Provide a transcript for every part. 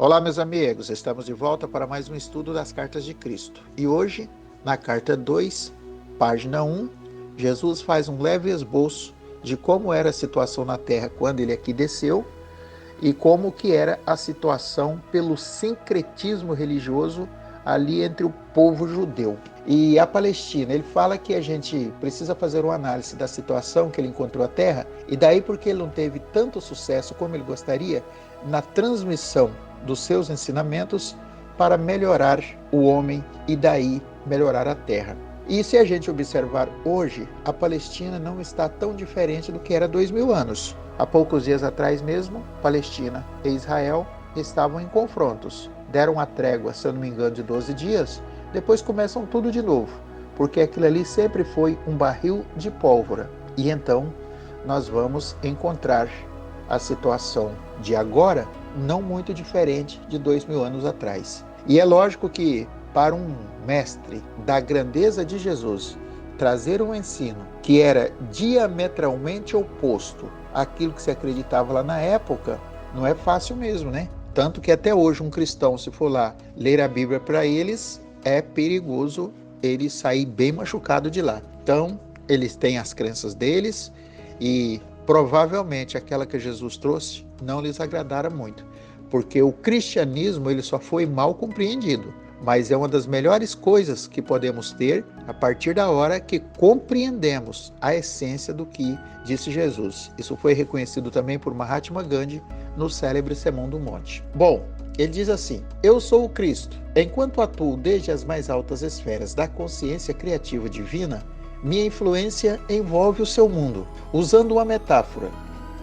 Olá, meus amigos, estamos de volta para mais um estudo das cartas de Cristo. E hoje, na carta 2, página 1, Jesus faz um leve esboço de como era a situação na terra quando ele aqui desceu e como que era a situação pelo sincretismo religioso ali entre o povo judeu. E a Palestina, ele fala que a gente precisa fazer uma análise da situação que ele encontrou a terra, e daí porque ele não teve tanto sucesso como ele gostaria na transmissão dos seus ensinamentos para melhorar o homem e daí melhorar a terra. E se a gente observar hoje, a Palestina não está tão diferente do que era 2000 anos. Há poucos dias atrás mesmo, Palestina e Israel estavam em confrontos. Deram uma trégua, se eu não me engano, de 12 dias, depois começam tudo de novo, porque aquilo ali sempre foi um barril de pólvora. E então nós vamos encontrar a situação de agora não muito diferente de 2000 anos atrás. E é lógico que para um mestre da grandeza de Jesus trazer um ensino que era diametralmente oposto àquilo que se acreditava lá na época, não é fácil mesmo, né? Tanto que até hoje um cristão, se for lá ler a Bíblia para eles, é perigoso ele sair bem machucado de lá. Então, eles têm as crenças deles e provavelmente aquela que Jesus trouxe não lhes agradara muito, porque o cristianismo ele só foi mal compreendido, mas é uma das melhores coisas que podemos ter a partir da hora que compreendemos a essência do que disse Jesus. Isso foi reconhecido também por Mahatma Gandhi no célebre Sermão do Monte. Bom, ele diz assim: eu sou o Cristo. Enquanto atuo desde as mais altas esferas da consciência criativa divina, minha influência envolve o seu mundo. Usando uma metáfora,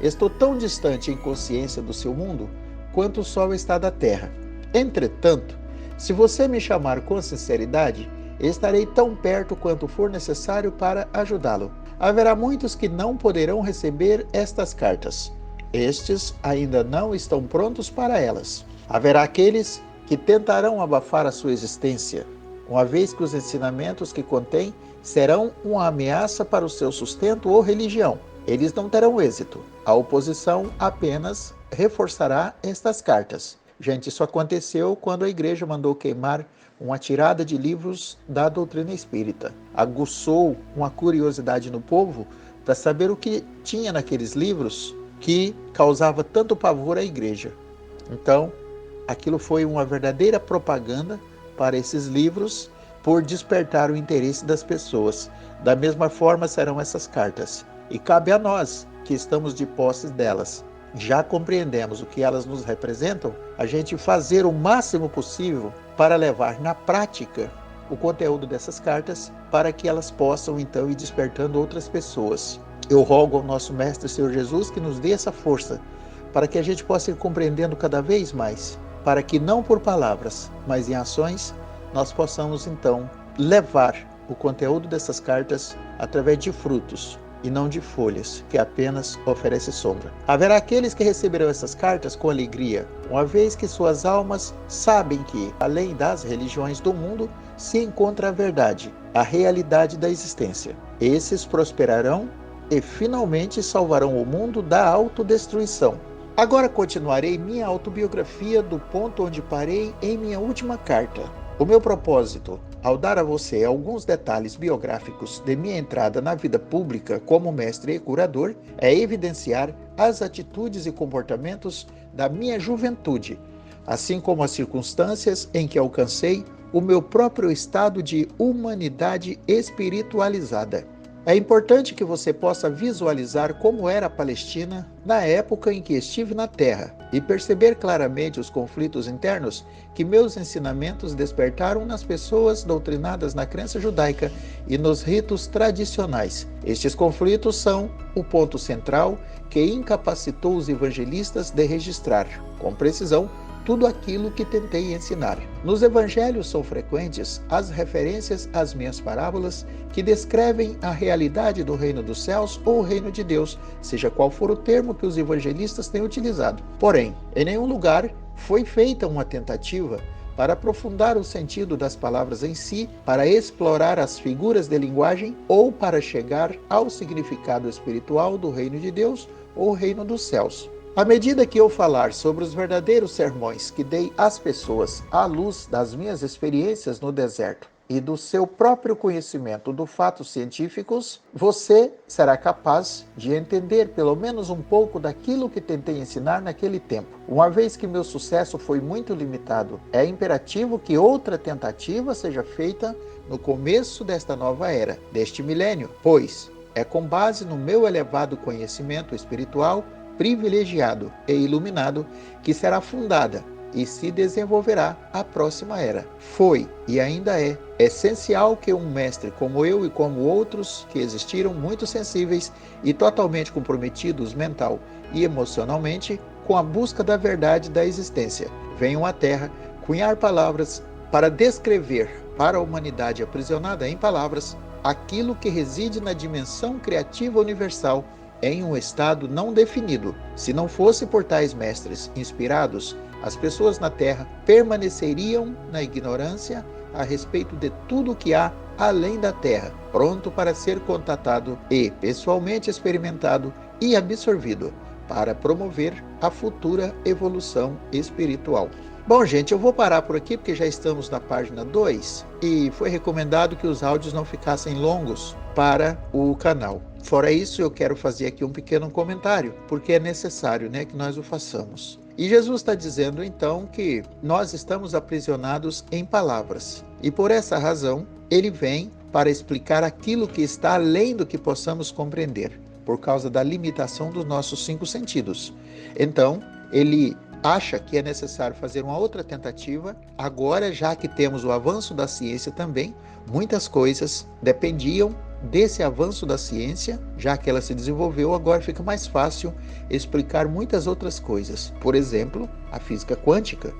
estou tão distante em consciência do seu mundo quanto o Sol está da Terra. Entretanto, se você me chamar com sinceridade, estarei tão perto quanto for necessário para ajudá-lo. Haverá muitos que não poderão receber estas cartas. Estes ainda não estão prontos para elas. Haverá aqueles que tentarão abafar a sua existência, uma vez que os ensinamentos que contém serão uma ameaça para o seu sustento ou religião. Eles não terão êxito. A oposição apenas reforçará estas cartas. Gente, isso aconteceu quando a igreja mandou queimar uma tirada de livros da doutrina espírita. Aguçou uma curiosidade no povo para saber o que tinha naqueles livros que causava tanto pavor à igreja. Então, aquilo foi uma verdadeira propaganda para esses livros por despertar o interesse das pessoas. Da mesma forma serão essas cartas. E cabe a nós, que estamos de posse delas, já compreendemos o que elas nos representam, a gente fazer o máximo possível para levar na prática o conteúdo dessas cartas para que elas possam então ir despertando outras pessoas. Eu rogo ao nosso Mestre Senhor Jesus que nos dê essa força para que a gente possa ir compreendendo cada vez mais, para que não por palavras, mas em ações, nós possamos então levar o conteúdo dessas cartas através de frutos e não de folhas, que apenas oferece sombra. Haverá aqueles que receberão essas cartas com alegria, uma vez que suas almas sabem que, além das religiões do mundo, se encontra a verdade, a realidade da existência. Esses prosperarão e finalmente salvarão o mundo da autodestruição. Agora continuarei minha autobiografia do ponto onde parei em minha última carta. O meu propósito, ao dar a você alguns detalhes biográficos de minha entrada na vida pública como mestre e curador, é evidenciar as atitudes e comportamentos da minha juventude, assim como as circunstâncias em que alcancei o meu próprio estado de humanidade espiritualizada. É importante que você possa visualizar como era a Palestina na época em que estive na Terra e perceber claramente os conflitos internos que meus ensinamentos despertaram nas pessoas doutrinadas na crença judaica e nos ritos tradicionais. Estes conflitos são o ponto central que incapacitou os evangelistas de registrar, com precisão, tudo aquilo que tentei ensinar. Nos evangelhos são frequentes as referências às minhas parábolas que descrevem a realidade do reino dos céus ou o reino de Deus, seja qual for o termo que os evangelistas têm utilizado. Porém, em nenhum lugar foi feita uma tentativa para aprofundar o sentido das palavras em si, para explorar as figuras de linguagem ou para chegar ao significado espiritual do reino de Deus ou reino dos céus. À medida que eu falar sobre os verdadeiros sermões que dei às pessoas à luz das minhas experiências no deserto e do seu próprio conhecimento dos fatos científicos, você será capaz de entender pelo menos um pouco daquilo que tentei ensinar naquele tempo. Uma vez que meu sucesso foi muito limitado, é imperativo que outra tentativa seja feita no começo desta nova era, deste milênio, pois é com base no meu elevado conhecimento espiritual privilegiado e iluminado que será fundada e se desenvolverá a próxima era. Foi e ainda é essencial que um mestre como eu e como outros que existiram muito sensíveis e totalmente comprometidos mental e emocionalmente com a busca da verdade da existência venham à Terra cunhar palavras para descrever para a humanidade aprisionada em palavras aquilo que reside na dimensão criativa universal em um estado não definido. Se não fosse por tais mestres inspirados, as pessoas na Terra permaneceriam na ignorância a respeito de tudo o que há além da Terra, pronto para ser contatado e pessoalmente experimentado e absorvido para promover a futura evolução espiritual. Bom, gente, eu vou parar por aqui porque já estamos na página 2 e foi recomendado que os áudios não ficassem longos para o canal. Fora isso, eu quero fazer aqui um pequeno comentário, porque é necessário, que nós o façamos. E Jesus está dizendo, então, que nós estamos aprisionados em palavras. E por essa razão, ele vem para explicar aquilo que está além do que possamos compreender, por causa da limitação dos nossos 5 sentidos. Então, ele acha que é necessário fazer uma outra tentativa. Agora, já que temos o avanço da ciência também, muitas coisas dependiam desse avanço da ciência, já que ela se desenvolveu, agora fica mais fácil explicar muitas outras coisas. Por exemplo, a física quântica,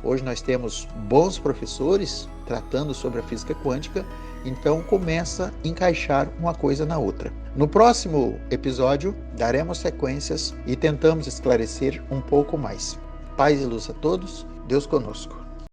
Hoje nós temos bons professores tratando sobre a física quântica, então começa a encaixar uma coisa na outra. No próximo episódio, daremos sequências e tentamos esclarecer um pouco mais. Paz e luz a todos, Deus conosco.